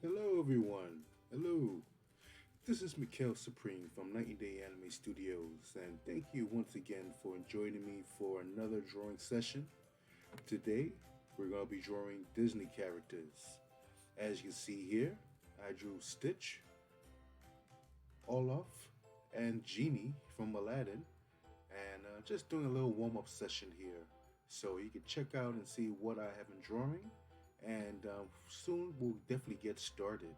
Hello, everyone. Hello. This is Mikhail Supreme from 90 Day Anime Studios, and thank you once again for joining me for another drawing session. Today, we're going to be drawing Disney characters. As you can see here, I drew Stitch, Olaf, and Genie from Aladdin, and just doing a little warm up session here. So you can check out and see what I have been drawing, and soon we'll definitely get started.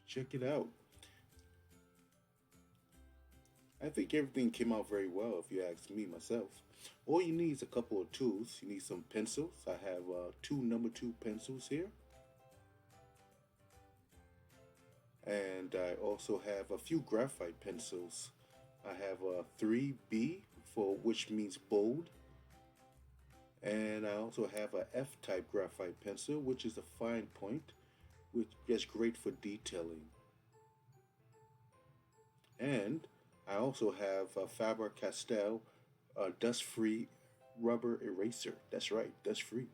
Check it out. I think everything came out very well, if you ask me myself. All you need is a couple of tools. You need some pencils. I have two number two pencils here, and I also have a few graphite pencils. I have a 3B for which means bold, and I also have a F-type graphite pencil, which is a fine point, which is great for detailing. And I also have a Faber Castell dust free rubber eraser. That's right, dust free.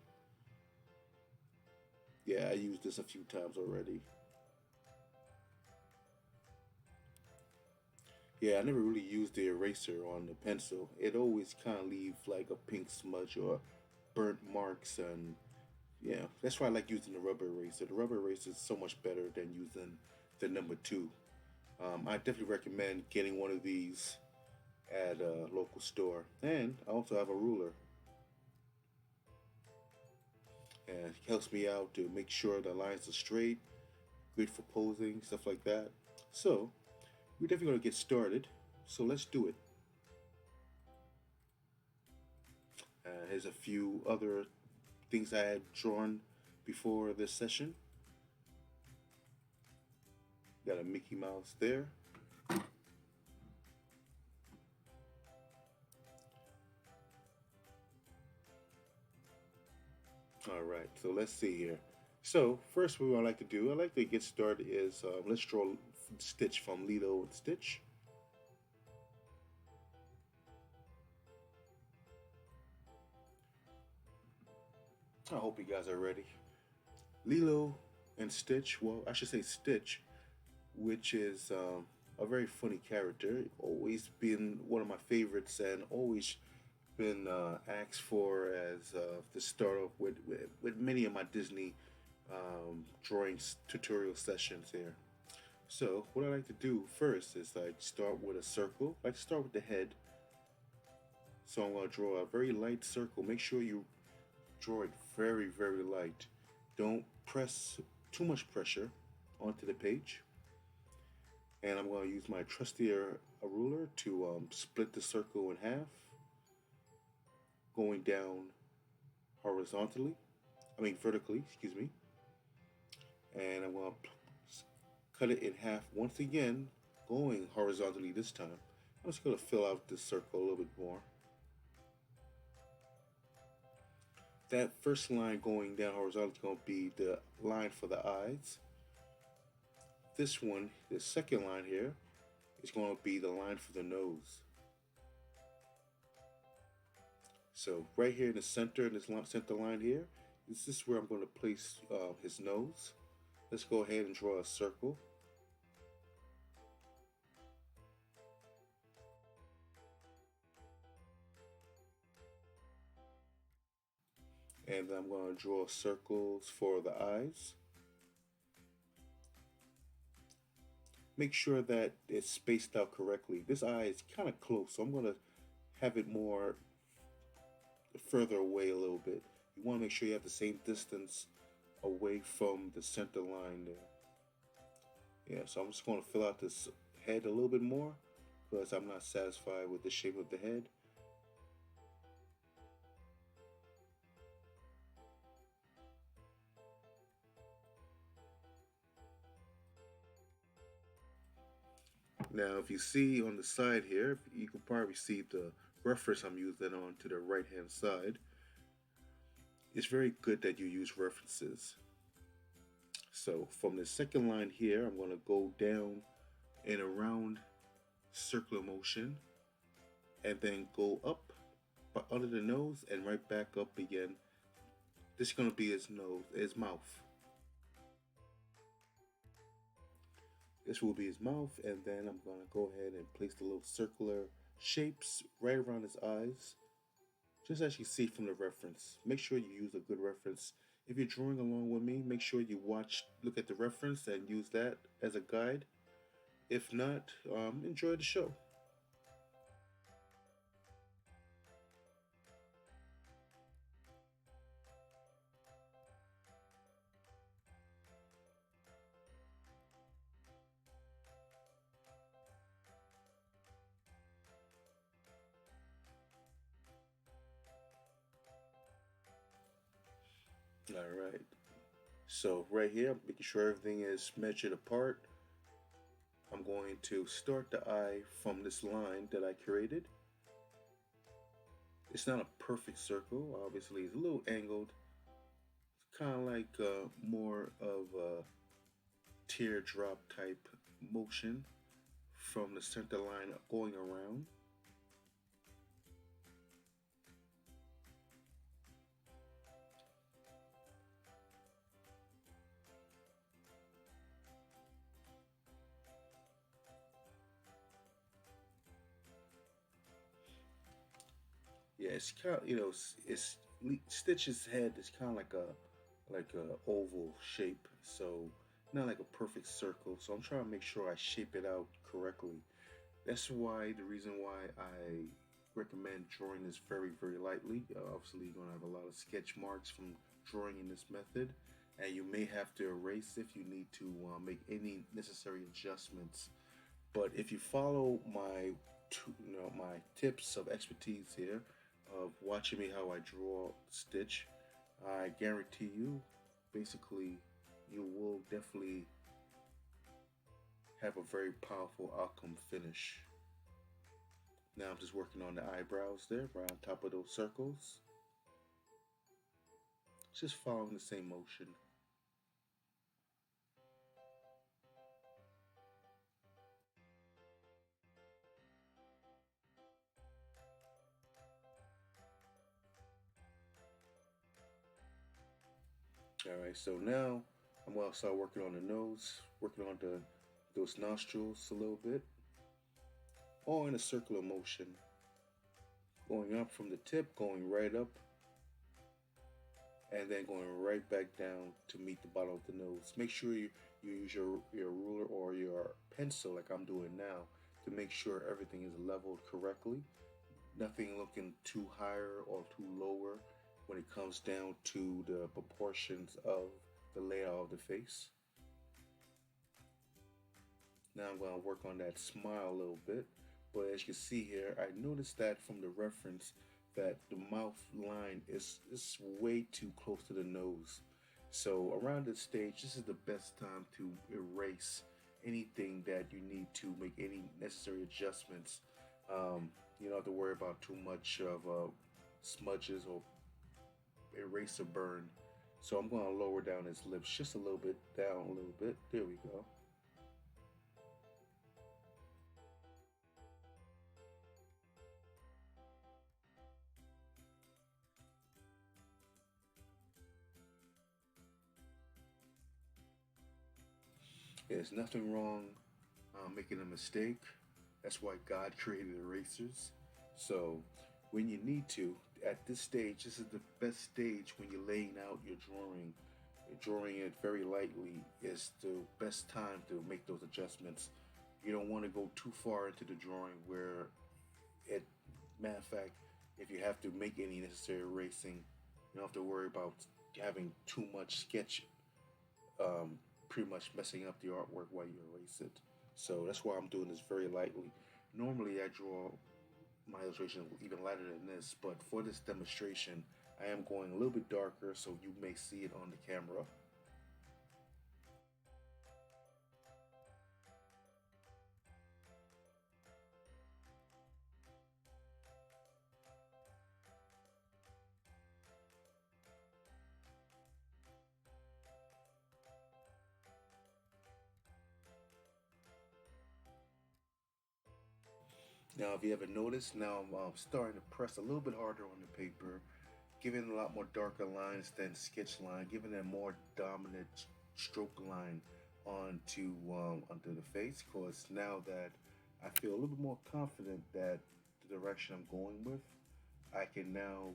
Yeah, I used this a few times already. Yeah, I never really used the eraser on the pencil. It always kind of leaves like a pink smudge or burnt marks, and yeah, that's why I like using the rubber eraser. The rubber eraser is so much better than using the number two. I definitely recommend getting one of these at a local store. And I also have a ruler, and it helps me out to make sure the lines are straight, good for posing, stuff like that. So we're definitely gonna get started. So let's do it. Here's a few other things I had drawn before this session. Got a Mickey Mouse there. All right, so let's see here. So first, what I like to do, I like to get started is let's draw Stitch from Lilo and Stitch. I hope you guys are ready. Lilo and Stitch. Well, I should say Stitch, which is a very funny character. Always been one of my favorites, and always been asked for as the start off with many of my Disney drawing tutorial sessions here. So what I like to do first is like start with a circle. I like to start with the head. So I'm going to draw a very light circle. Make sure you draw it very, very light. Don't press too much pressure onto the page. And I'm going to use my trusty ruler to split the circle in half, going down horizontally. I mean vertically, excuse me. And I'm going to cut it in half once again, going horizontally this time. I'm just going to fill out this circle a little bit more. That first line going down horizontally is going to be the line for the eyes. This one, the second line here, is going to be the line for the nose. So right here in the center, in this center line here, this is where I'm going to place his nose. Let's go ahead and draw a circle. And then I'm going to draw circles for the eyes. Make sure that it's spaced out correctly. This eye is kind of close, so I'm going to have it more further away a little bit. You want to make sure you have the same distance away from the center line there. Yeah, so I'm just going to fill out this head a little bit more because I'm not satisfied with the shape of the head. Now, if you see on the side here, you can probably see the reference I'm using on to the right hand side. It's very good that you use references. So from the second line here, I'm going to go down in a round circular motion and then go up under the nose and right back up again This is gonna be his nose, his mouth. This will be his mouth, and then I'm gonna go ahead and place the little circular shapes right around his eyes, just as you see from the reference. Make sure you use a good reference. If you're drawing along with me, make sure you look at the reference, and use that as a guide. If not, enjoy the show. All right. So right here, I'm making sure everything is measured apart. I'm going to start the eye from this line that I created. It's not a perfect circle. Obviously, it's a little angled. It's kind of like more of a teardrop type motion from the center line going around. Yeah, it's kind of, it's Stitch's head is kind of like a oval shape, so not like a perfect circle. So I'm trying to make sure I shape it out correctly. That's why the reason why I recommend drawing this very lightly. Obviously, you're gonna have a lot of sketch marks from drawing in this method, and you may have to erase if you need to make any necessary adjustments. But if you follow my tips of expertise here of watching me how I draw Stitch, I guarantee you, basically, you will definitely have a very powerful outcome finish. Now I'm just working on the eyebrows there, right on top of those circles. Just following the same motion. All right, so now I'm gonna start working on the nose, working on the those nostrils a little bit, all in a circular motion, going up from the tip, going right up, and then going right back down to meet the bottom of the nose. Make sure you use your ruler or your pencil like I'm doing now to make sure everything is leveled correctly. Nothing looking too higher or too lower when it comes down to the proportions of the layout of the face. Now I'm going to work on that smile a little bit. But as you can see here, I noticed that from the reference that the mouth line is way too close to the nose. So around this stage, this is the best time to erase anything that you need to make any necessary adjustments. You don't have to worry about too much of smudges or eraser burn. So I'm going to lower down his lips just a little bit, down a little bit. There we go. There's nothing wrong making a mistake. That's why God created erasers. So when you need to, at this stage, this is the best stage when you're laying out your drawing. Drawing it very lightly is the best time to make those adjustments. You don't want to go too far into the drawing where it, matter of fact, if you have to make any necessary erasing, you don't have to worry about having too much sketch, pretty much messing up the artwork while you erase it. So that's why I'm doing this very lightly. Normally, I draw my illustration even lighter than this, but for this demonstration, I am going a little bit darker so you may see it on the camera. Now, if you ever noticed, now I'm starting to press a little bit harder on the paper, giving a lot more darker lines than sketch line, giving a more dominant stroke line onto the face. Cause now that I feel a little bit more confident that the direction I'm going with, I can now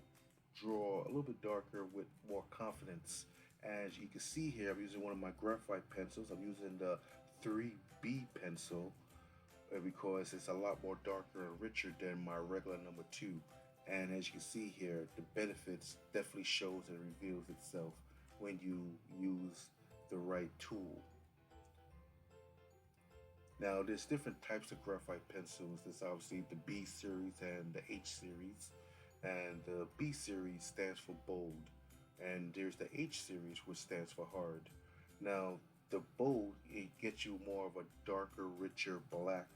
draw a little bit darker with more confidence. As you can see here, I'm using one of my graphite pencils. I'm using the 3B pencil because it's a lot more darker and richer than my regular number 2. And as you can see here, the benefits definitely shows and reveals itself when you use the right tool. Now, there's different types of graphite pencils. There's obviously the B series and the H series. And the B series stands for bold. And there's the H series, which stands for hard. Now, the bold, it gets you more of a darker, richer black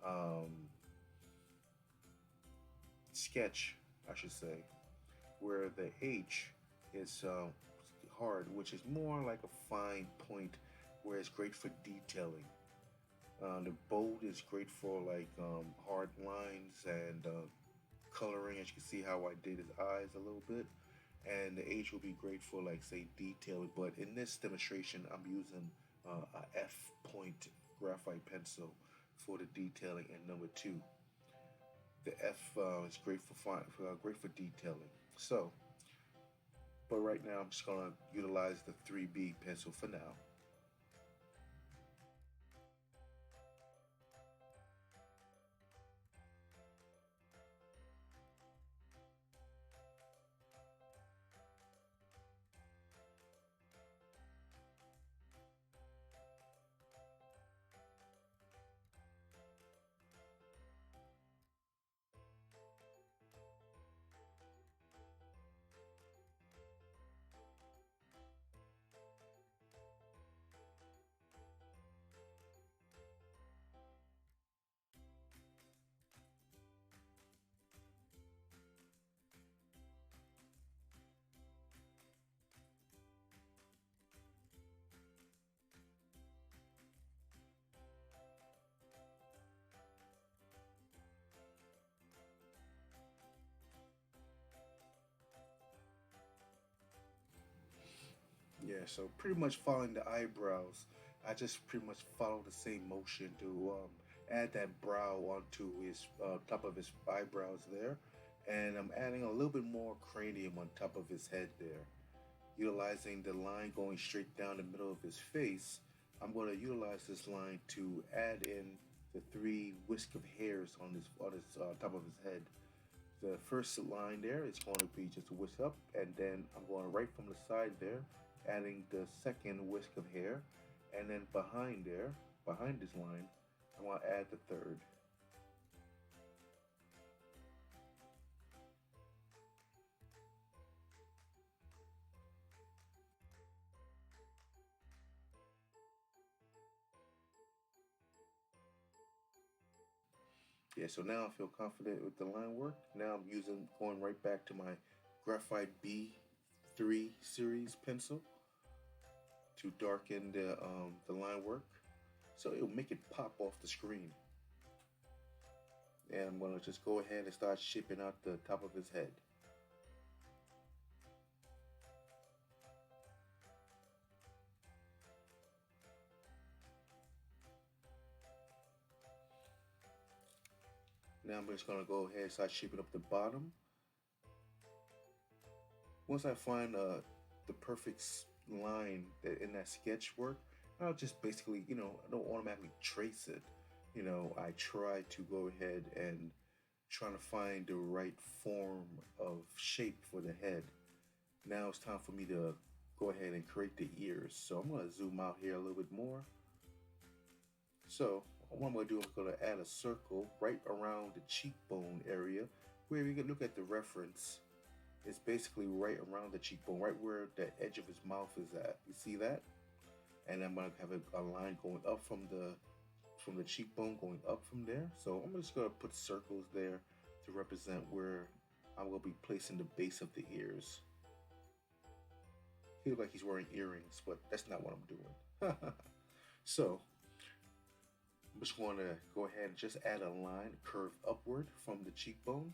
um, sketch, I should say. Where the H is hard, which is more like a fine point, where it's great for detailing. The bold is great for like hard lines and coloring. As you can see how I did his eyes a little bit. And the H will be great for like say detailing. But in this demonstration, I'm using a F point graphite pencil for the detailing and number 2. The F is great for great for detailing. So, but right now I'm just gonna utilize the 3B pencil for now. Yeah, so pretty much following the eyebrows, I just pretty much follow the same motion to add that brow onto his top of his eyebrows there, and I'm adding a little bit more cranium on top of his head there, utilizing the line going straight down the middle of his face. I'm going to utilize this line to add in the 3 whisk of hairs on his top of his head. The first line there is going to be just a whisk up, and then I'm going right from the side there, adding the second whisk of hair, and then behind there, behind this line, I'm going to add the third. Yeah, so now I feel confident with the line work. Now I'm going right back to my Graphite B3 series pencil to darken the line work, so it'll make it pop off the screen. And I'm gonna just go ahead and start shaping out the top of his head. Now I'm just gonna go ahead and start shaping up the bottom. Once I find the perfect line that in that sketch work, I'll just basically, I don't automatically trace it. I try to go ahead and trying to find the right form of shape for the head. Now it's time for me to go ahead and create the ears. So I'm going to zoom out here a little bit more. So what I'm going to do, I'm going to add a circle right around the cheekbone area where you can look at the reference. It's basically right around the cheekbone, right where the edge of his mouth is at. You see that? And I'm going to have a line going up from the cheekbone, going up from there. So I'm just going to put circles there to represent where I'm going to be placing the base of the ears. He looks like he's wearing earrings, but that's not what I'm doing. So I'm just going to go ahead and just add a line curve upward from the cheekbone.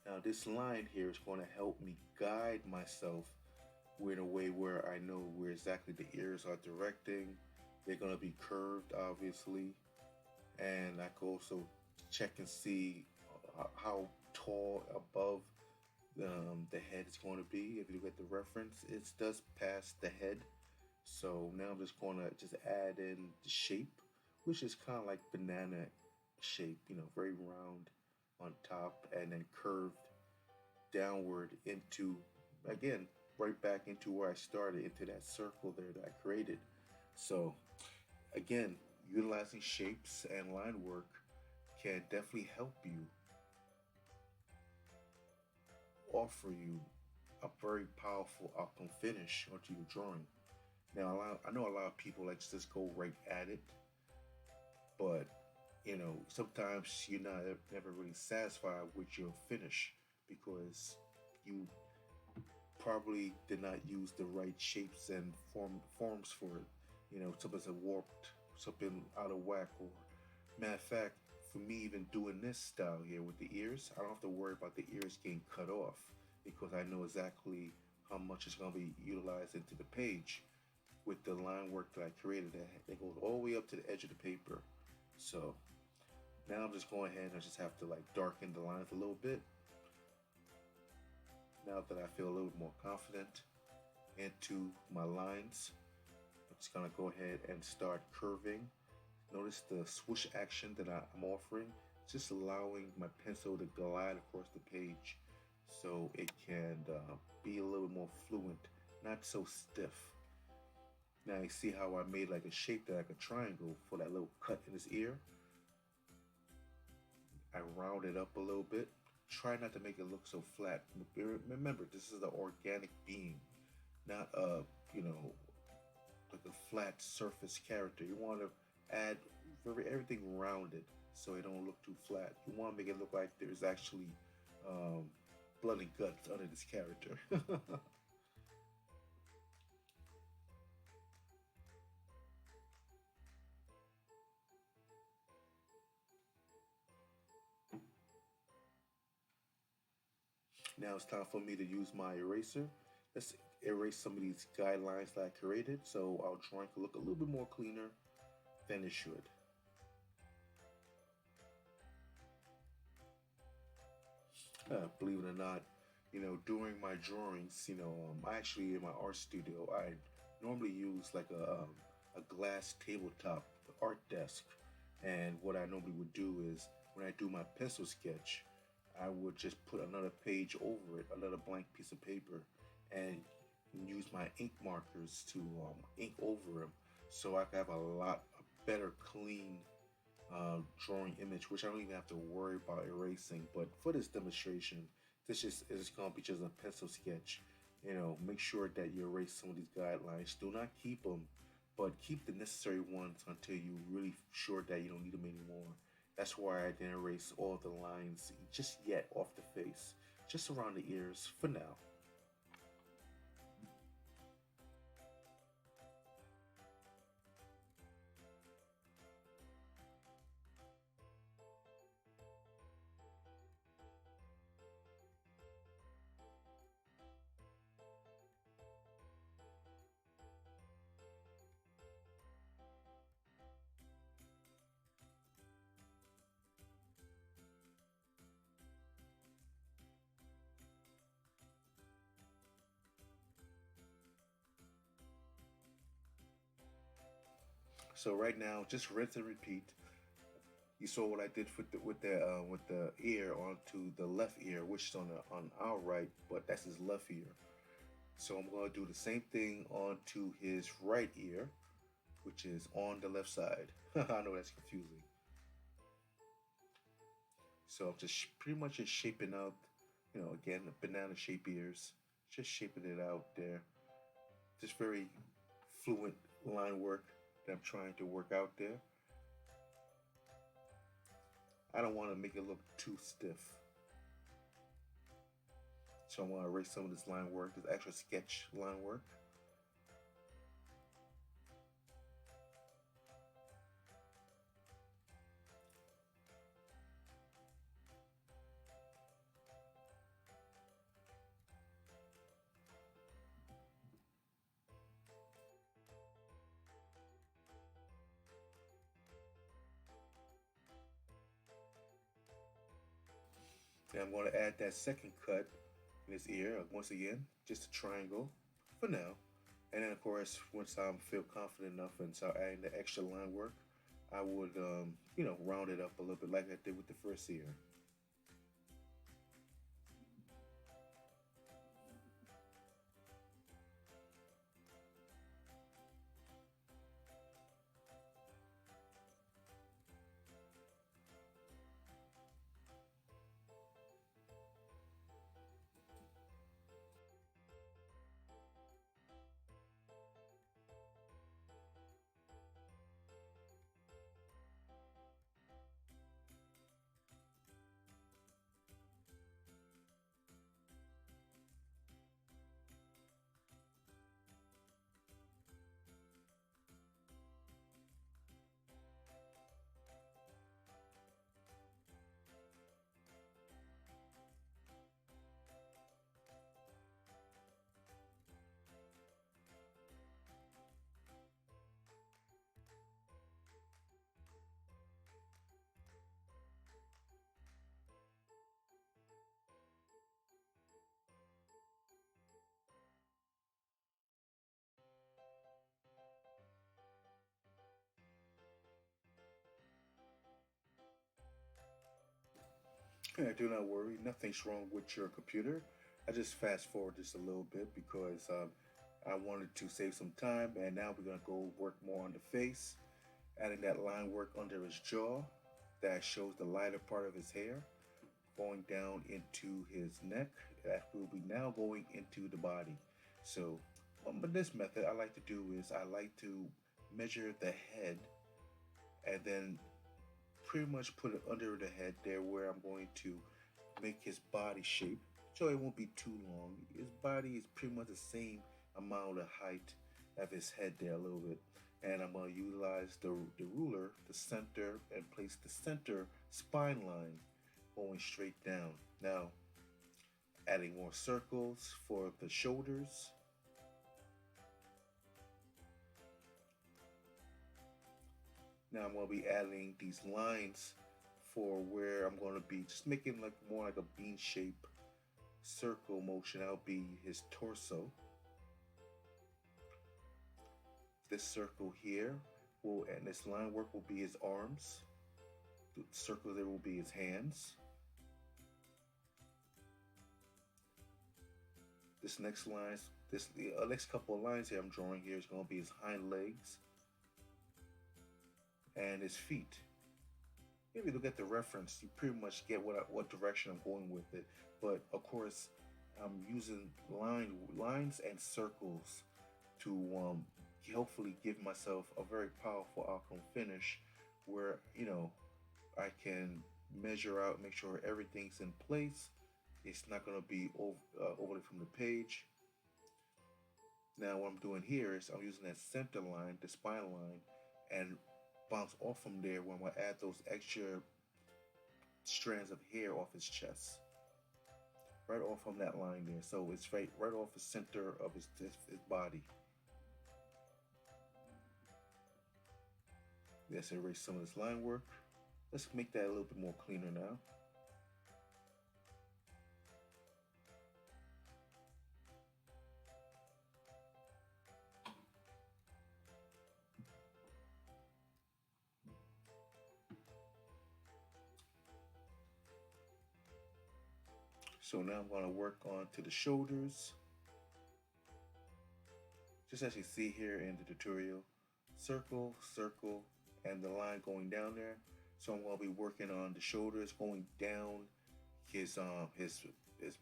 Now this line here is going to help me guide myself in a way where I know where exactly the ears are directing. They're going to be curved, obviously, and I can also check and see how tall above the head is going to be. If you look at the reference, it does pass the head. So now I'm just going to just add in the shape, which is kind of like banana shape, very round on top and then curved downward into, again, right back into where I started, into that circle there that I created. So, again, utilizing shapes and line work can definitely help you, offer you a very powerful outcome finish onto your drawing. Now, I know a lot of people like to just go right at it, but sometimes you're not never really satisfied with your finish because you probably did not use the right shapes and forms for it. Something's a warped, something out of whack, or matter of fact, for me even doing this style here with the ears, I don't have to worry about the ears getting cut off because I know exactly how much is going to be utilized into the page with the line work that I created that goes all the way up to the edge of the paper. So now I'm just going ahead and I just have to like darken the lines a little bit. Now that I feel a little more confident into my lines, I'm just gonna go ahead and start curving. Notice the swoosh action that I'm offering, just allowing my pencil to glide across the page so it can be a little more fluent, not so stiff. Now you see how I made like a shape that like a triangle for that little cut in his ear. I round it up a little bit. Try not to make it look so flat. Remember, this is an organic being, not like a flat surface character. You want to add everything rounded so it don't look too flat. You want to make it look like there's actually blood and guts under this character. Now it's time for me to use my eraser. Let's erase some of these guidelines that I created so our drawing can look a little bit more cleaner than it should. Believe it or not, during my drawings, I actually in my art studio, I normally use like a glass tabletop art desk. And what I normally would do is when I do my pencil sketch, I would just put another page over it, another blank piece of paper, and use my ink markers to ink over them so I can have a lot better clean drawing image, which I don't even have to worry about erasing. But for this demonstration, this just is going to be just a pencil sketch. Make sure that you erase some of these guidelines. Do not keep them, but keep the necessary ones until you're really sure that you don't need them anymore. That's why I didn't erase all the lines just yet off the face, just around the ears for now. So right now, just rinse and repeat. You saw what I did with the ear onto the left ear, which is on our right, but that's his left ear. So I'm gonna do the same thing onto his right ear, which is on the left side. I know that's confusing. So I'm just pretty much just shaping out, again, the banana shape ears, just shaping it out there. Just very fluent line work that I'm trying to work out there. I don't want to make it look too stiff. So I'm going to erase some of this line work, this extra sketch line work. Then I'm going to add that second cut in his ear once again, just a triangle for now. And then of course, once I feel confident enough and start adding the extra line work, I would, round it up a little bit like I did with the first ear. Yeah, do not worry. Nothing's wrong with your computer. I just fast forward just a little bit because I wanted to save some time, and now we're gonna go work more on the face, adding that line work under his jaw that shows the lighter part of his hair, going down into his neck. That will be now going into the body. So, but this method I like to do is I like to measure the head and then pretty much put it under the head there where I'm going to make his body shape so it won't be too long. His body is pretty much the same amount of height of his head there a little bit. And I'm going to utilize the ruler, the center, and place the center spine line going straight down. Now, adding more circles for the shoulders. Now I'm going to be adding these lines for where I'm going to be just making like more like a bean shape circle motion. That'll be his torso. This circle here will, and this line work will be his arms. The circle there will be his hands. This next lines, this next couple of lines here I'm drawing here is going to be his hind legs and his feet. If you look at the reference, you pretty much get what direction I'm going with it. But of course, I'm using lines and circles to hopefully give myself a very powerful outcome finish, where I can measure out, make sure everything's in place. It's not going to be overly from the page. Now what I'm doing here is I'm using that center line, the spine line, and bounce off from there when I add those extra strands of hair off his chest. Right off from that line there. So it's right off the center of his body. Let's erase some of this line work. Let's make that a little bit more cleaner now. So now I'm going to work on to the shoulders. Just as you see here in the tutorial, circle, circle, and the line going down there. So I'm going to be working on the shoulders going down his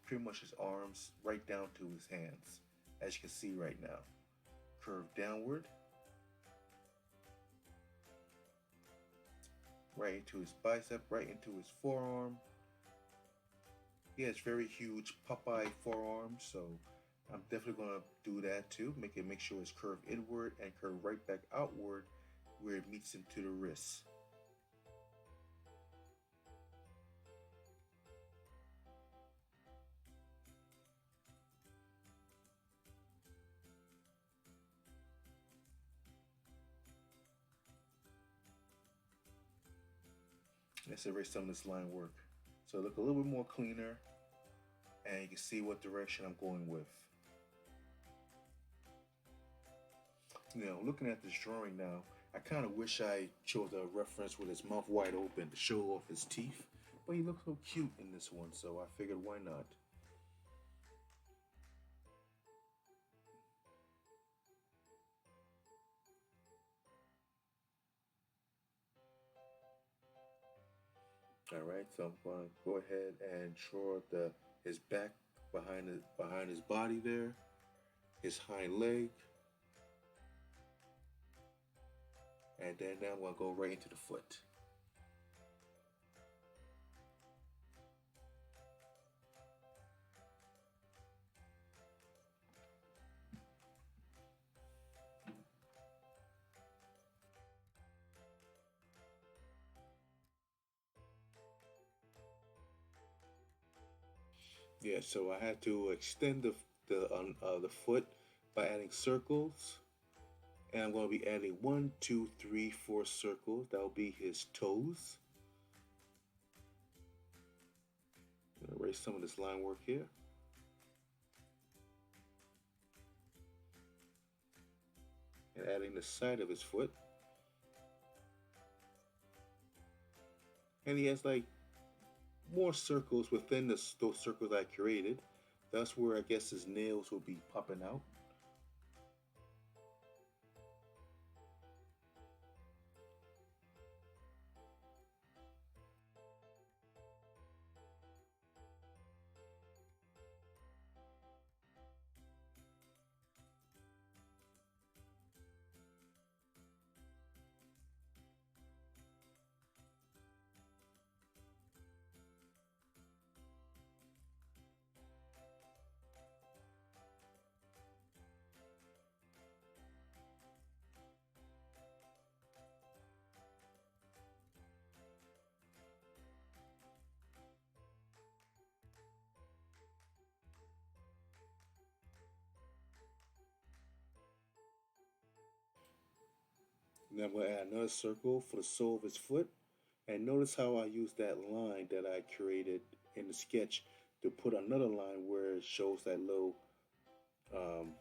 pretty much his arms right down to his hands, as you can see right now. Curve downward, right into his bicep, right into his forearm. He has very huge Popeye forearms, so I'm definitely going to do that too. Make sure it's curved inward and curved right back outward where it meets into the wrist. Let's erase some of this line work. So look a little bit more cleaner, and you can see what direction I'm going with. Looking at this drawing now, I kind of wish I chose a reference with his mouth wide open to show off his teeth, but he looks so cute in this one, so I figured why not. All right, so I'm going to go ahead and draw the his back behind his body there, his hind leg, and then now I'm going to go right into the foot. Yeah, so I had to extend the foot by adding circles, and I'm going to be adding one, two, three, four circles. That'll be his toes. Erase some of this line work here. And adding the side of his foot. And he has like more circles within those circles I created. That's where I guess his nails will be popping out. Now I'm going to add another circle for the sole of his foot. And notice how I use that line that I created in the sketch to put another line where it shows that little um,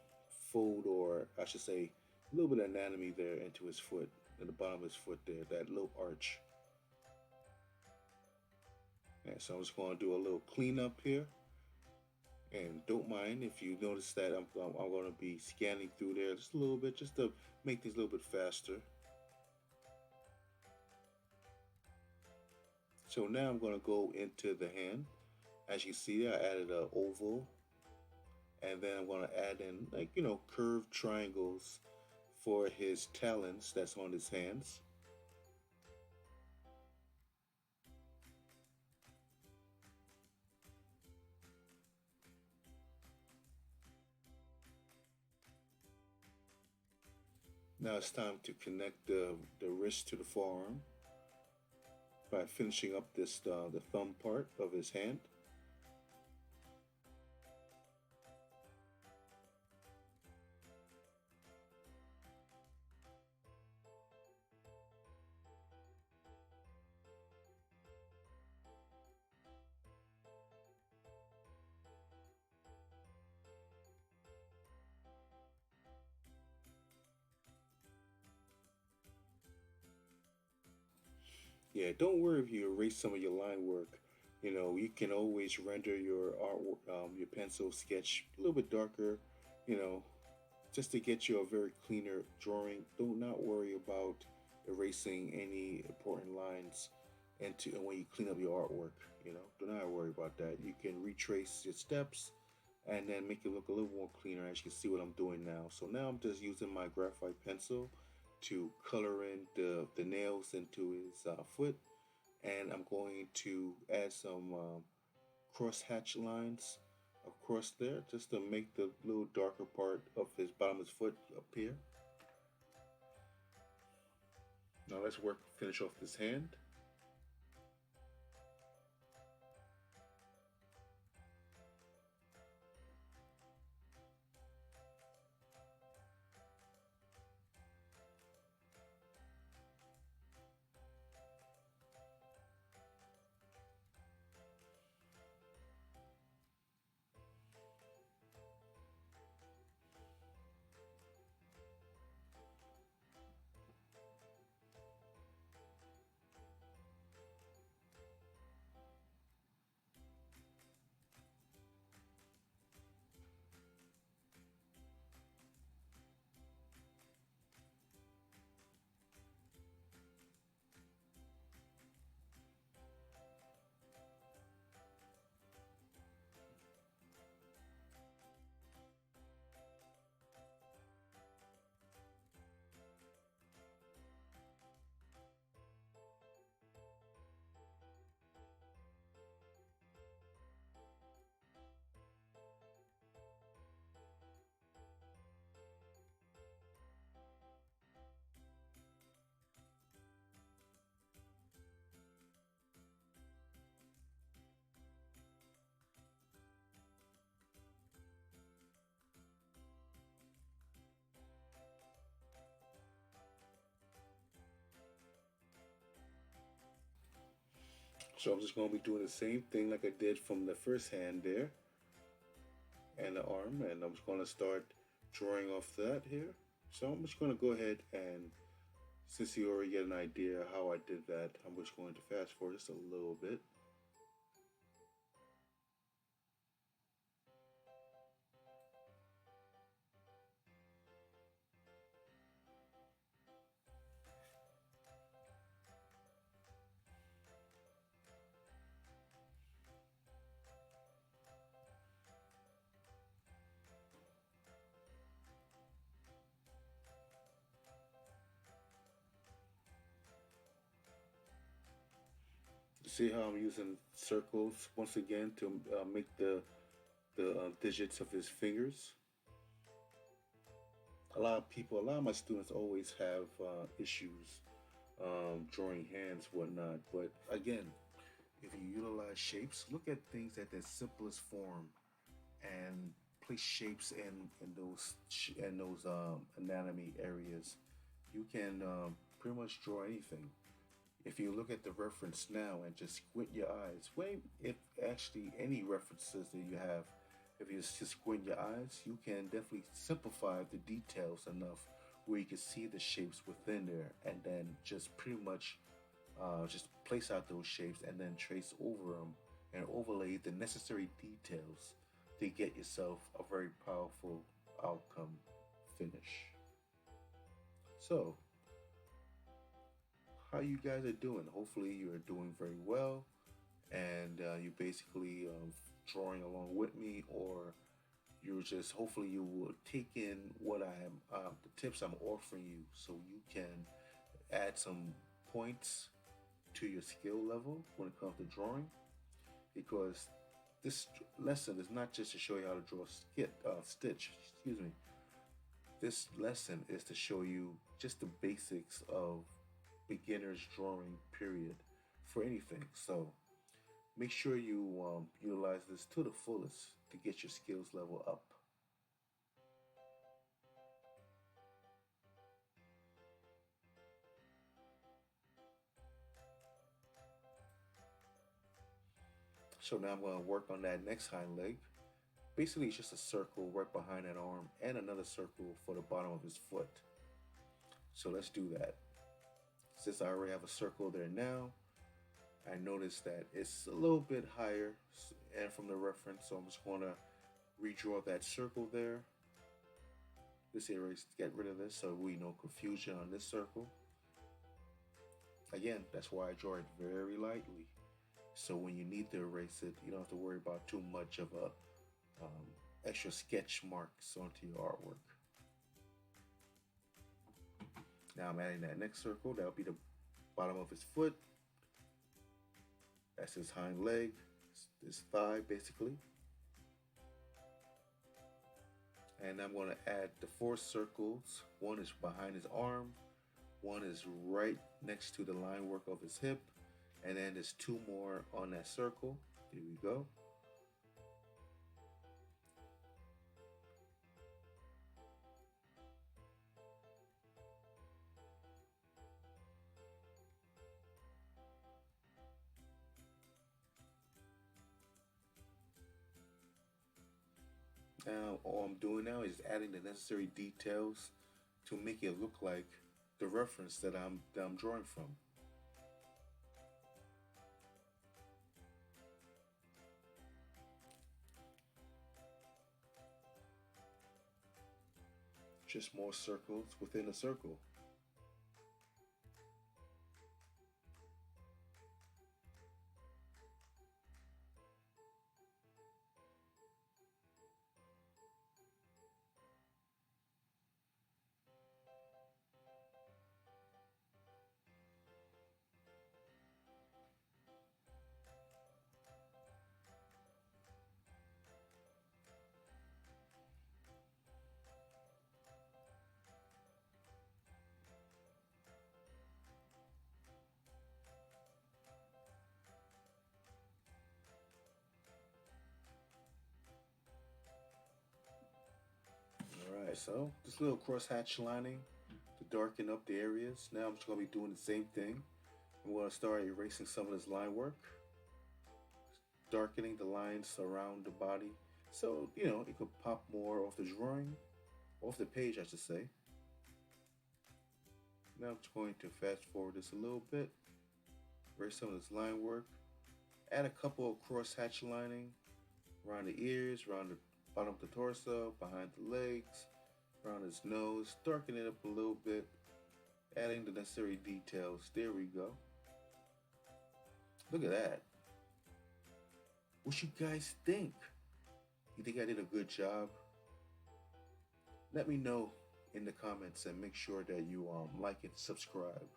fold, or I should say, a little bit of anatomy there into his foot, in the bottom of his foot there, that little arch. And so I'm just going to do a little cleanup here. And don't mind if you notice that I'm going to be scanning through there just a little bit, just to make things a little bit faster. So now I'm going to go into the hand. As you see, I added an oval, and then I'm going to add in, like, curved triangles for his talons that's on his hands. Now it's time to connect the wrist to the forearm by finishing up the thumb part of his hand. Yeah, don't worry if you erase some of your line work. You can always render your art, your pencil sketch a little bit darker, you know, just to get you a very cleaner drawing. Do not worry about erasing any important lines into and when you clean up your artwork. Do not worry about that. You can retrace your steps and then make it look a little more cleaner, as you can see what I'm doing now. So now I'm just using my graphite pencil to color in the nails into his foot, and I'm going to add some cross hatch lines across there just to make the little darker part of his bottom of his foot appear. Now let's finish off this hand. So I'm just going to be doing the same thing like I did from the first hand there and the arm, and I'm just going to start drawing off that here. So I'm just going to go ahead and since you already get an idea how I did that, I'm just going to fast forward just a little bit. See how I'm using circles once again to make the digits of his fingers. A lot of people, a lot of my students always have issues drawing hands, whatnot. But again, if you utilize shapes, look at things at their simplest form and place shapes in those anatomy areas. You can pretty much draw anything. If you look at the reference now and just squint your eyes, wait, if actually any references that you have, if you just squint your eyes, you can definitely simplify the details enough where you can see the shapes within there, and then just pretty much just place out those shapes and then trace over them and overlay the necessary details to get yourself a very powerful outcome finish. So, how you guys are doing? Hopefully, you are doing very well, and you basically drawing along with me, or you're just hopefully you will take in what I am the tips I'm offering you, so you can add some points to your skill level when it comes to drawing, because this lesson is not just to show you how to draw stitch. Excuse me. This lesson is to show you just the basics of beginner's drawing. Period, for anything. So make sure you utilize this to the fullest to get your skills level up. So now I'm going to work on that next hind leg. Basically, it's just a circle right behind that arm and another circle for the bottom of his foot. So let's do that. Since I already have a circle there now, I notice that it's a little bit higher and from the reference, so I'm just going to redraw that circle there. Let's erase, get rid of this so we no confusion on this circle. Again, that's why I draw it very lightly. So when you need to erase it, you don't have to worry about too much of a extra sketch marks onto your artwork. Now I'm adding that next circle. That'll be the bottom of his foot. That's his hind leg, his thigh basically. And I'm going to add the four circles. One is behind his arm, one is right next to the line work of his hip, and then there's two more on that circle. Here we go. Now all I'm doing now is adding the necessary details to make it look like the reference that I'm drawing from. Just more circles within a circle. Alright, so this little crosshatch lining to darken up the areas. Now I'm just going to be doing the same thing. I'm going to start erasing some of this line work. darkening the lines around the body so it could pop more off the drawing, off the page, I should say. Now I'm just going to fast forward this a little bit, erase some of this line work, add a couple of cross hatch lining around the ears, around the bottom of the torso, behind the legs, around his nose, darken it up a little bit, adding the necessary details. There we go. Look at that. What you guys think? You think I did a good job? Let me know in the comments and make sure that you like and subscribe.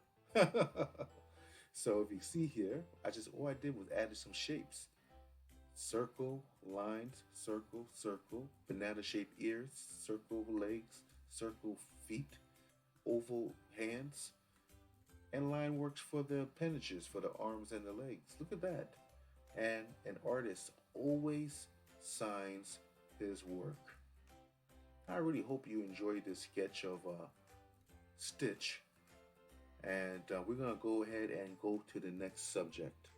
So if you see here, all I did was added some shapes. Circle, lines, circle, circle, banana shaped ears, circle legs, circle feet, oval hands, and line works for the appendages, for the arms and the legs. Look at that. And an artist always signs his work. I really hope you enjoyed this sketch of Stitch. And we're going to go ahead and go to the next subject.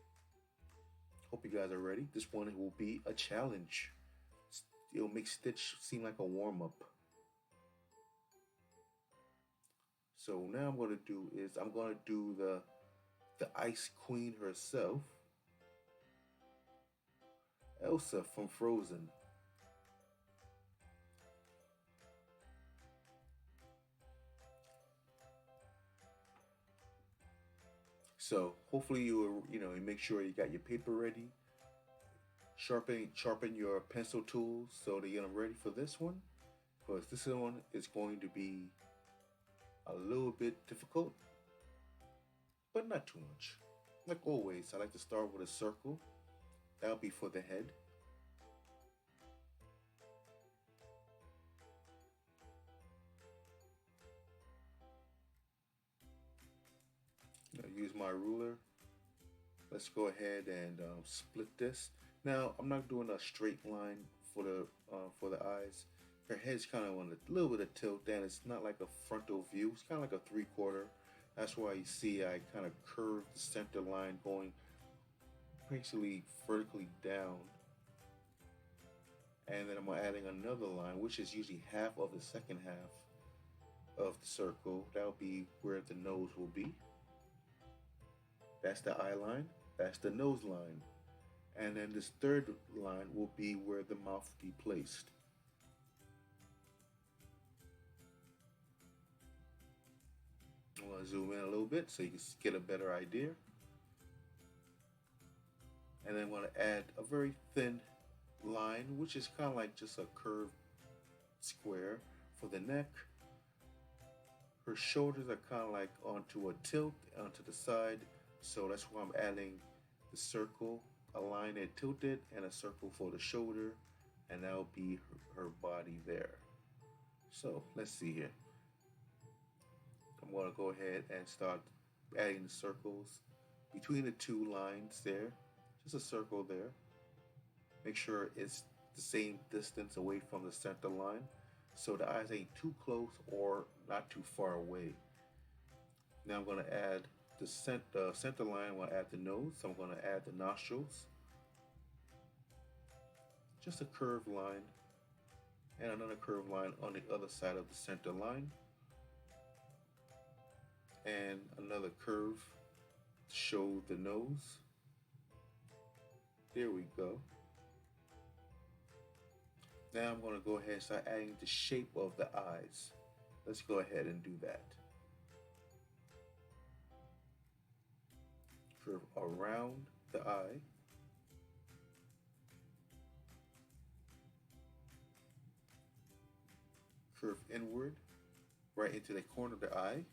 Hope you guys are ready. This one will be a challenge. It'll make Stitch seem like a warm-up. So now I'm going to do the Ice Queen herself, Elsa from Frozen. So hopefully you make sure you got your paper ready. Sharpen your pencil tools so that you're ready for this one, because this one is going to be a little bit difficult, but not too much. Like always, I like to start with a circle. That'll be for the head. Use my ruler. Let's go ahead and split this. Now I'm not doing a straight line for the eyes. Her head's kind of on a little bit of tilt, and it's not like a frontal view. It's kind of like a 3/4. That's why you see I kind of curve the center line going basically vertically down. And then I'm adding another line, which is usually half of the second half of the circle. That'll be where the nose will be. That's the eye line. That's the nose line. And then this third line will be where the mouth will be placed. I want to zoom in a little bit so you can get a better idea. And then I want to add a very thin line, which is kind of like just a curved square for the neck. Her shoulders are kind of like onto a tilt, onto the side. So that's why I'm adding the circle, a line that tilted, and a circle for the shoulder, and that'll be her body there. So let's see here. I'm going to go ahead and start adding the circles between the two lines there. Just a circle there. Make sure it's the same distance away from the center line, so the eyes ain't too close or not too far away. Now I'm going to add the center line. I'm going to add the nose. So I'm going to add the nostrils. Just a curved line, and another curved line on the other side of the center line, and another curve to show the nose. There we go. Now I'm going to go ahead and start adding the shape of the eyes. Let's go ahead and do that. Curve around the eye. Curve inward, right into the corner of the eye.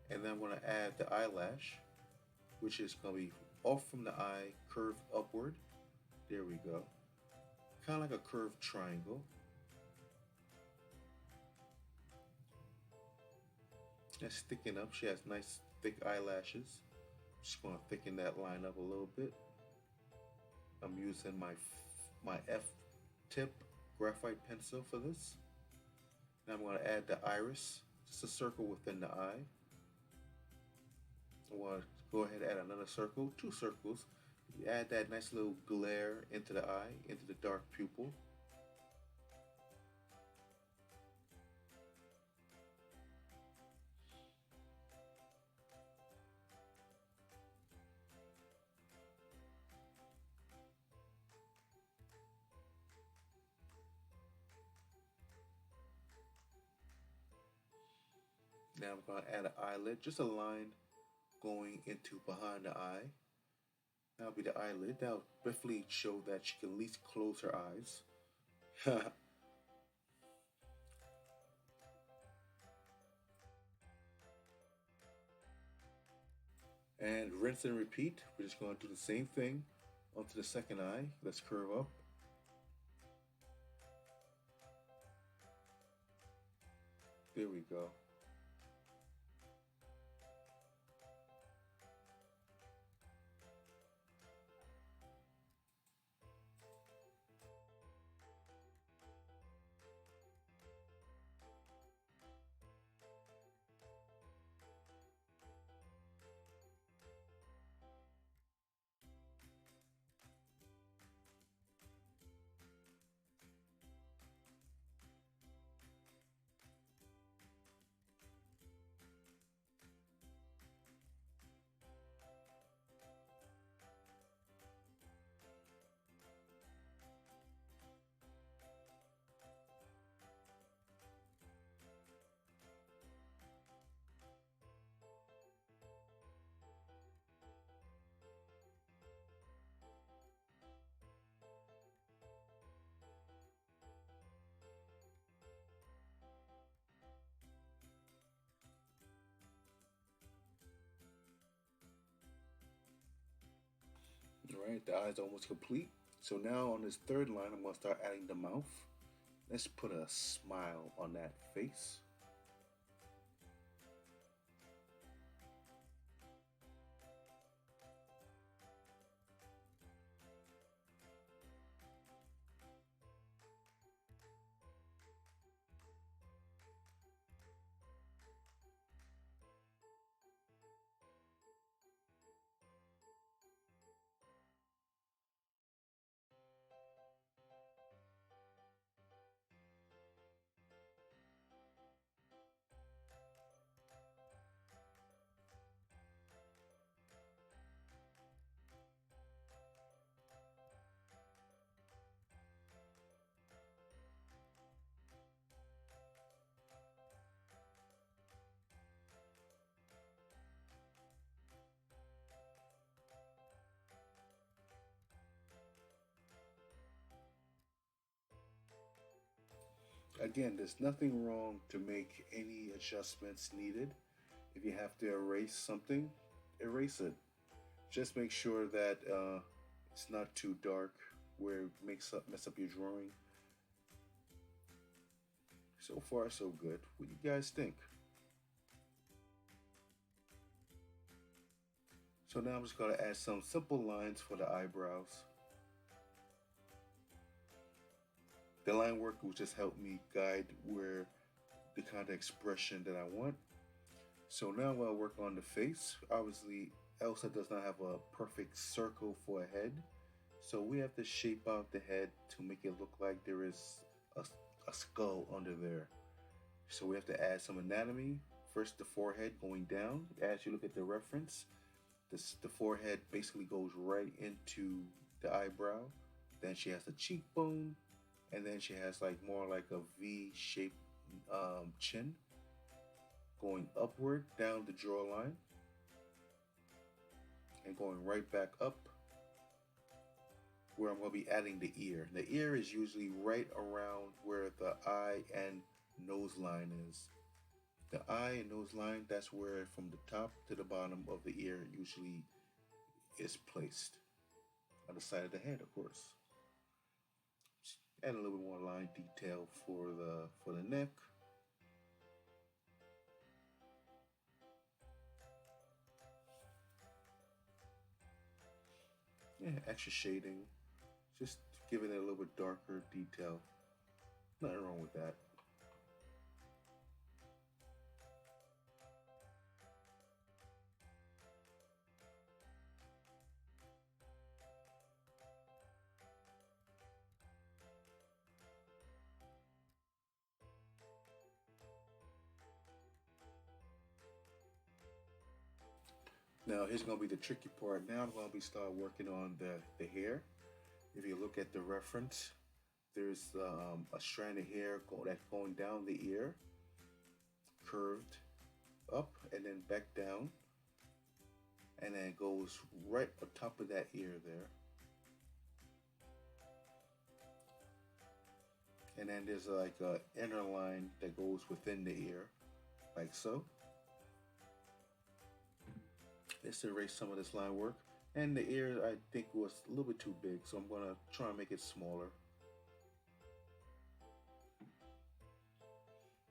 And then I'm going to add the eyelash, which is going to be off from the eye, curved upward. There we go. Kind of like a curved triangle. That's thicken up. She has nice thick eyelashes. Just going to thicken that line up a little bit. I'm using my F-tip graphite pencil for this. Now I'm going to add the iris, just a circle within the eye. I want to go ahead and add another circle, 2 circles, You add that nice little glare into the eye, into the dark pupil. Now I'm going to add an eyelid, just a line going into behind the eye. That'll be the eyelid. That'll definitely show that she can at least close her eyes. And rinse and repeat. We're just going to do the same thing onto the second eye. Let's curve up. There we go. All right, the eye's almost complete. So now on this third line, I'm going to start adding the mouth. Let's put a smile on that face. Again, there's nothing wrong to make any adjustments needed. If you have to erase something, erase it. Just make sure that it's not too dark where it makes up mess up your drawing. So far, so good. What do you guys think? So now I'm just going to add some simple lines for the eyebrows. The line work will just help me guide where the kind of expression that I want. So now I'll work on the face. Obviously, Elsa does not have a perfect circle for a head. So we have to shape out the head to make it look like there is a, a skull under there. So we have to add some anatomy. First, the forehead going down. As you look at the reference, the forehead basically goes right into the eyebrow. Then she has the cheekbone, and then she has like more like a V-shaped chin going upward down the jawline and going right back up where I'm going to be adding the ear. The ear is usually right around where the eye and nose line is. The eye and nose line, that's where from the top to the bottom of the ear usually is placed. On the side of the head, of course. Add a little bit more line detail for the neck. Yeah, extra shading. Just giving it a little bit darker detail. Nothing wrong with that. Now here's gonna be the tricky part. Now I'm gonna be start working on the hair. If you look at the reference, there's a strand of hair that's going down the ear, curved up and then back down, and then it goes right on top of that ear there. And then there's like a inner line that goes within the ear, like so. Let's erase some of this line work. And the ear I think was a little bit too big, so I'm gonna try and make it smaller.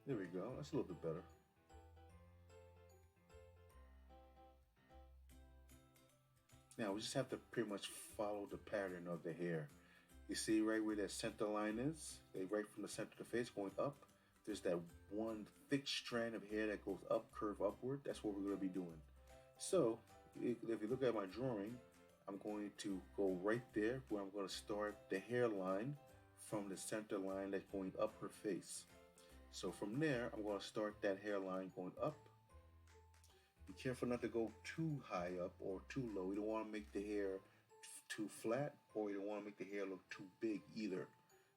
There we go, that's a little bit better. Now we just have to pretty much follow the pattern of the hair. You see right where that center line is? Right from the center of the face going up, there's that one thick strand of hair that goes up, curve upward. That's what we're gonna be doing. So if you look at my drawing, I'm going to go right there where I'm going to start the hairline from the center line that's going up her face. So from there, I'm going to start that hairline going up. Be careful not to go too high up or too low. You don't want to make the hair too flat, or you don't want to make the hair look too big either.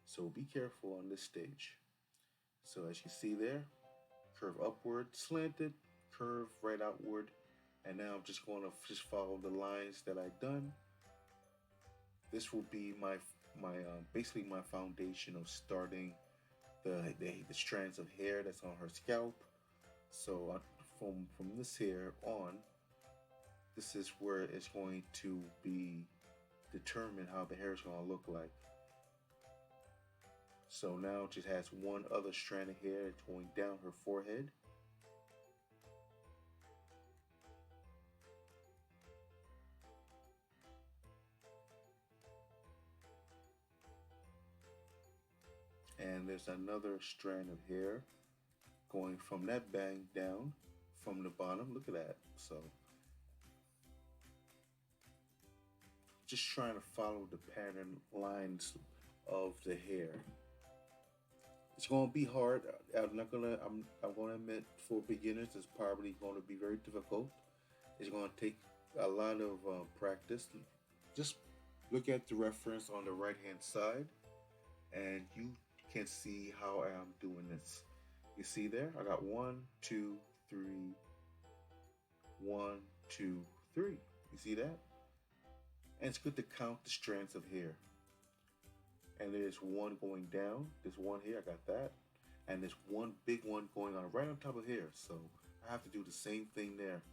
So be careful on this stage. So as you see there, curve upward, slanted, curve right outward, and now I'm just going to just follow the lines that I've done. This will be my basically my foundation of starting the strands of hair that's on her scalp. So from this hair on, this is where it's going to be determined how the hair is going to look like. So now it just has one other strand of hair that's going down her forehead. And there's another strand of hair going from that bang down from the bottom. Look at that. So just trying to follow the pattern lines of the hair. It's going to be hard. I'm going to admit, for beginners, it's probably going to be very difficult. It's going to take a lot of practice. Just look at the reference on the right hand side, and you can see how I'm doing this. You see there? I got 1, 2, 3, 1, 2, 3. You see that? And it's good to count the strands of hair. And there's one going down. There's one here. I got that. And there's one big one going on right on top of here. So I have to do the same thing there.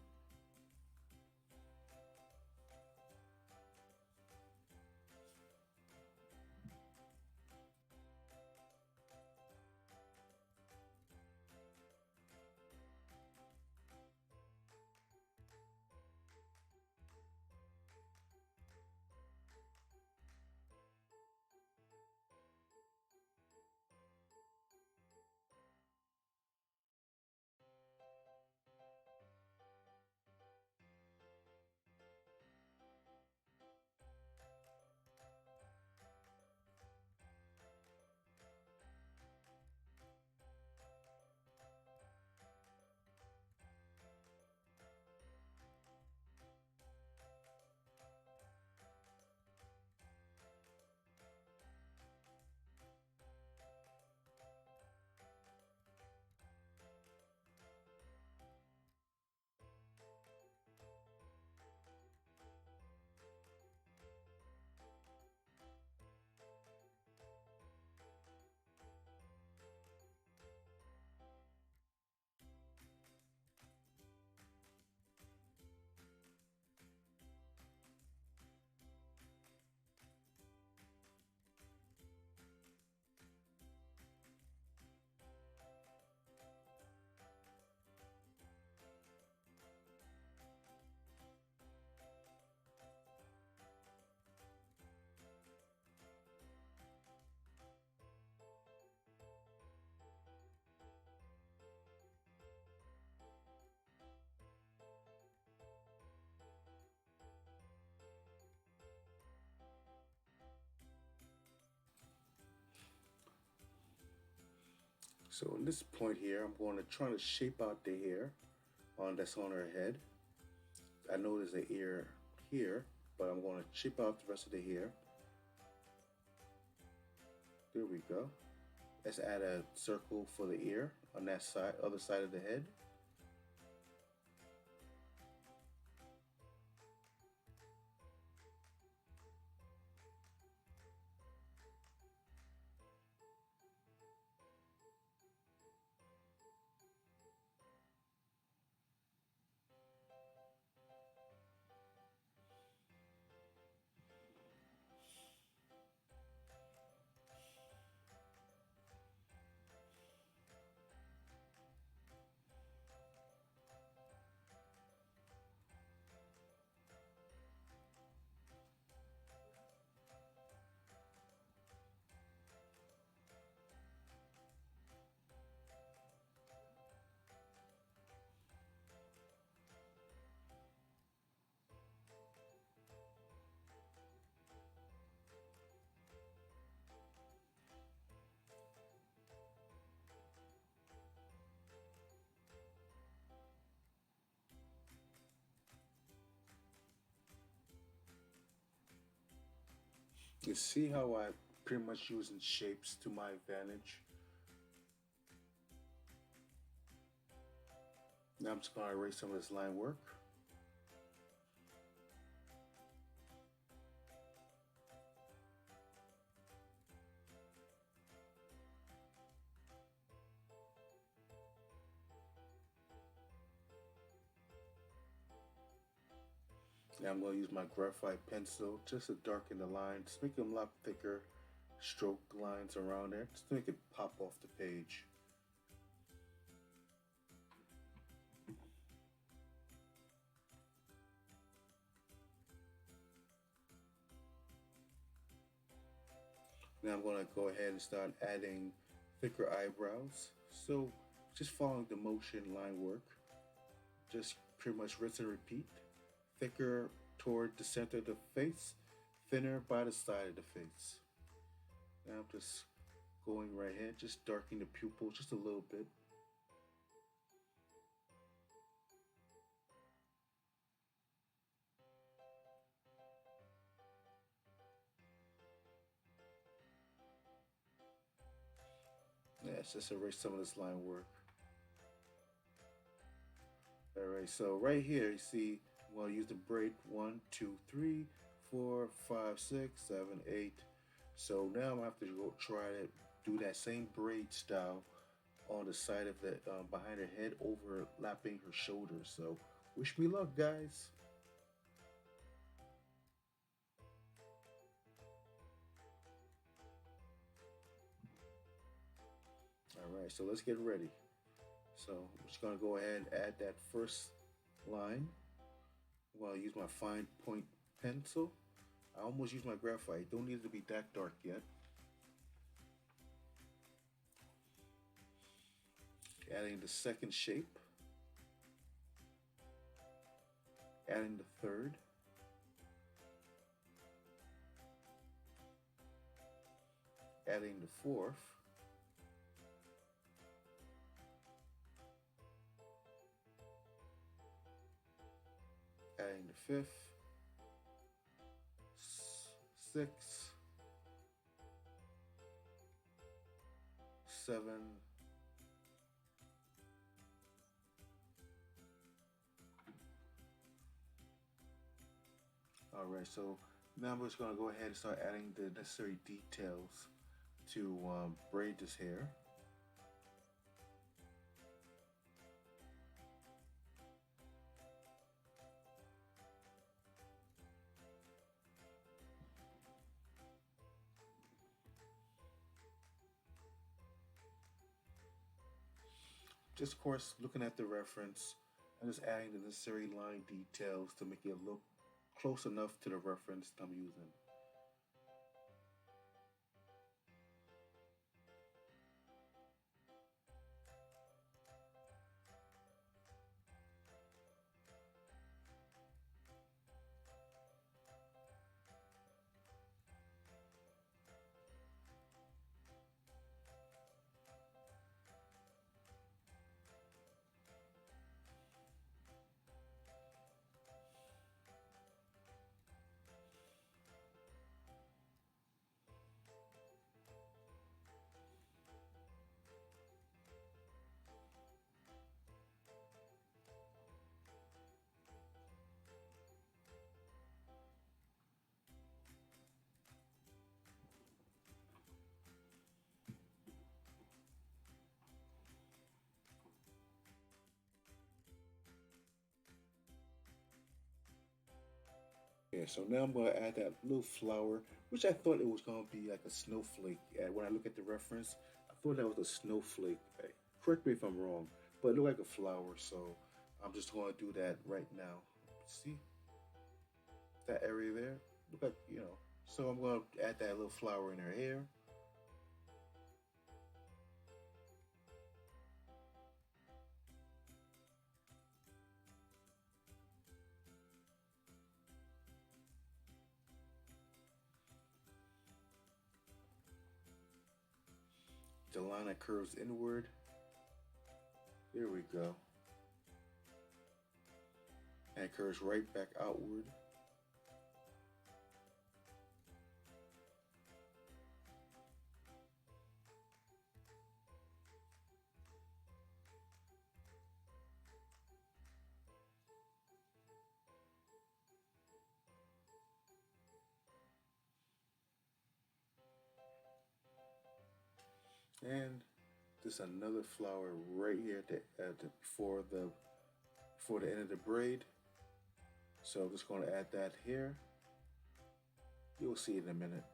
So in this point here, I'm going to try to shape out the hair on that's on her head. I know there's an ear here, but I'm going to chip out the rest of the hair. There we go. Let's add a circle for the ear on that side, other side of the head. You see how I pretty much using shapes to my advantage. Now I'm just going to erase some of this line work. Now I'm going to use my graphite pencil just to darken the lines, just make them a lot thicker stroke lines around there, just to make it pop off the page. Now I'm going to go ahead and start adding thicker eyebrows. So just following the motion line work, just pretty much rinse and repeat. Thicker toward the center of the face, thinner by the side of the face. Now I'm just going right here, just darkening the pupil just a little bit. Yeah, let's just erase some of this line work. All right, so right here, you see, I'm going to use the braid 1, 2, 3, 4, 5, 6, 7, 8. So now I'm going to have to go try to do that same braid style on the side of the, behind her head, overlapping her shoulders. So wish me luck, guys. All right, so let's get ready. So I'm just gonna go ahead and add that first line. I'm gonna use my fine point pencil. I almost use my graphite. Don't need it to be that dark yet. Adding the second shape. Adding the third. Adding the fourth. Adding the fifth, sixth, seven, all right, so now I'm just going to go ahead and start adding the necessary details to braid this hair. Just of course looking at the reference and just adding the necessary line details to make it look close enough to the reference I'm using. Yeah, so now I'm gonna add that little flower, which I thought it was gonna be like a snowflake. When I look at the reference, I thought that was a snowflake. Correct me if I'm wrong, but it looked like a flower. So I'm just gonna do that right now. See that area there? Look like So I'm gonna add that little flower in her hair. The line that curves inward. There we go. And it curves right back outward. And there's another flower right here before the end of the braid. So I'm just going to add that here. You'll see it in a minute.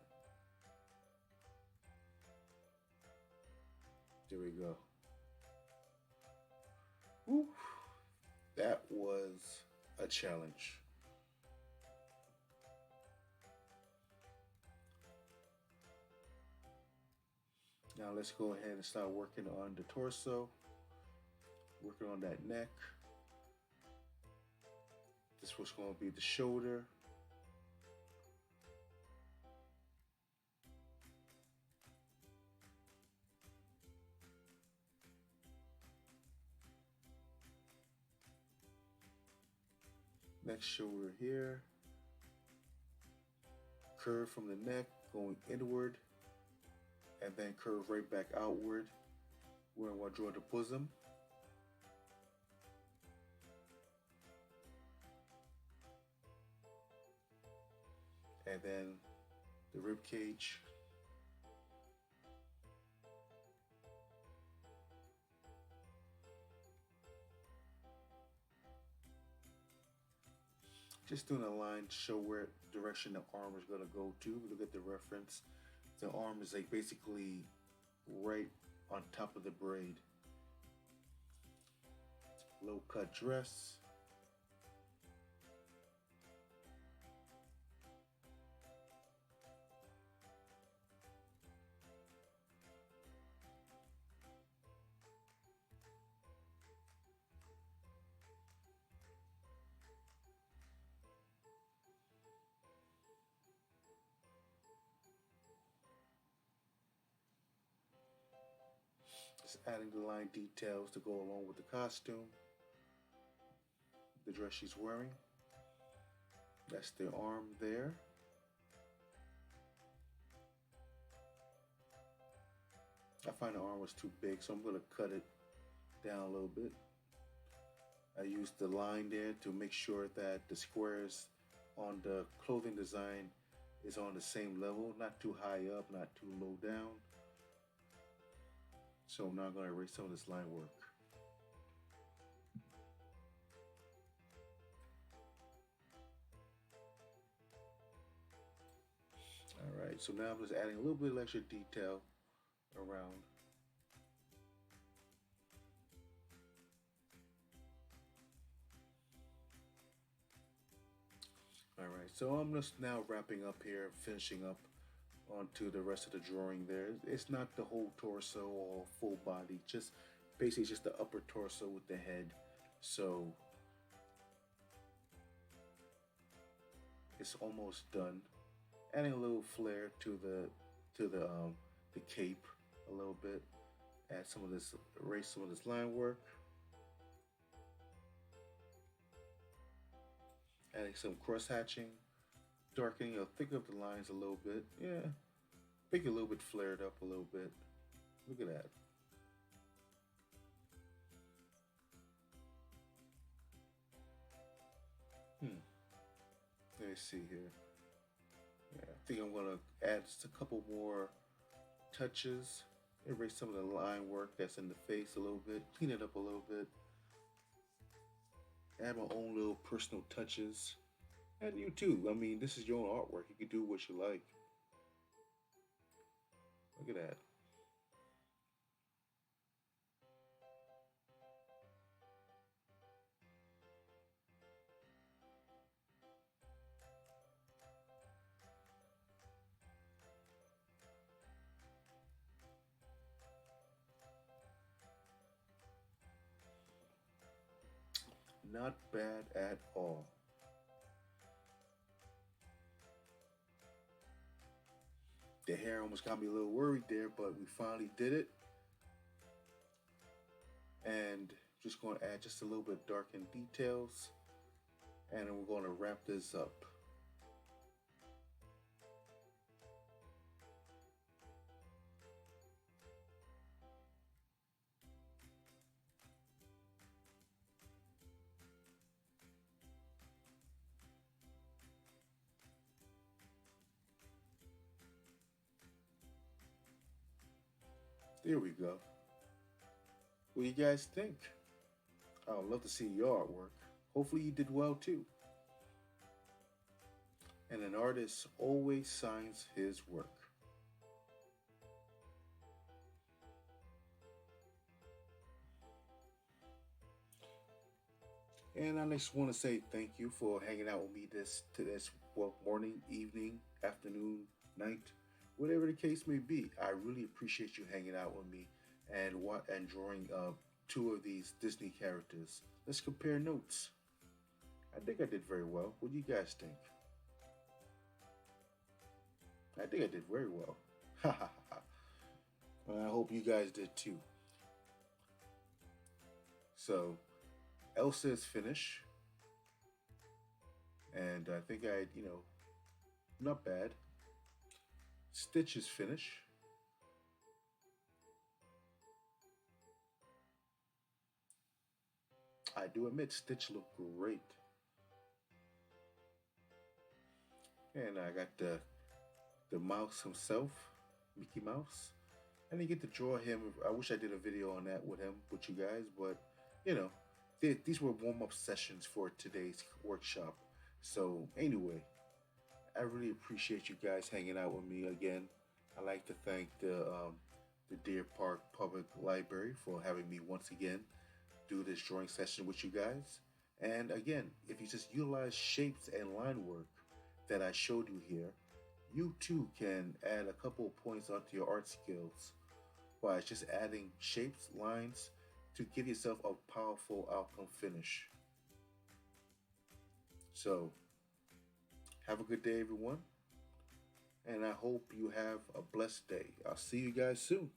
There we go. Woo. That was a challenge. Now let's go ahead and start working on the torso, working on that neck. This was going to be the shoulder. Next shoulder here. Curve from the neck going inward and then curve right back outward. We're going to draw the bosom. And then the rib cage. Just doing a line to show where direction the arm is going to go to. Look at the reference. The arm is like basically right on top of the braid. Low cut dress. Just adding the line details to go along with the costume, the dress she's wearing. That's the arm there. I find the arm was too big, so I'm going to cut it down a little bit. I used the line there to make sure that the squares on the clothing design is on the same level, not too high up, not too low down. So I'm now going to erase some of this line work. All right, so now I'm just adding a little bit of extra detail around. All right, so I'm just now wrapping up here, finishing up onto the rest of the drawing there. It's not the whole torso or full body, just basically just the upper torso with the head. So it's almost done. Adding a little flair to the cape a little bit. Add some of this, erase some of this line work. Adding some cross hatching, darkening, thick up the lines a little bit. Yeah, make it a little bit flared up a little bit. Look at that. Hmm. Let me see here. Yeah, I think I'm gonna add just a couple more touches. Erase some of the line work that's in the face a little bit. Clean it up a little bit. Add my own little personal touches. And you too. I mean, this is your own artwork. You can do what you like. Look at that. Not bad at all. The hair almost got me a little worried there, but we finally did it. And just going to add just a little bit of darkened details. And then we're going to wrap this up. There we go. What do you guys think? I would love to see your artwork. Hopefully, you did well too. And an artist always signs his work. And I just want to say thank you for hanging out with me this well, morning, evening, afternoon, night, whatever the case may be. I really appreciate you hanging out with me and drawing two of these Disney characters. Let's compare notes. I think I did very well. What do you guys think? I think I did very well. Well, I hope you guys did too. So Elsa is finished, and I think not bad. Stitch is finished. I do admit Stitch looked great. And I got the mouse himself, Mickey Mouse. I didn't get to draw him. I wish I did a video on that with him, with you guys, but you know, these were warm up sessions for today's workshop. So, anyway, I really appreciate you guys hanging out with me again. I'd like to thank the Deer Park Public Library for having me once again do this drawing session with you guys. And again, if you just utilize shapes and line work that I showed you here, you too can add a couple of points onto your art skills by just adding shapes, lines to give yourself a powerful outcome finish. So, have a good day, everyone, and I hope you have a blessed day. I'll see you guys soon.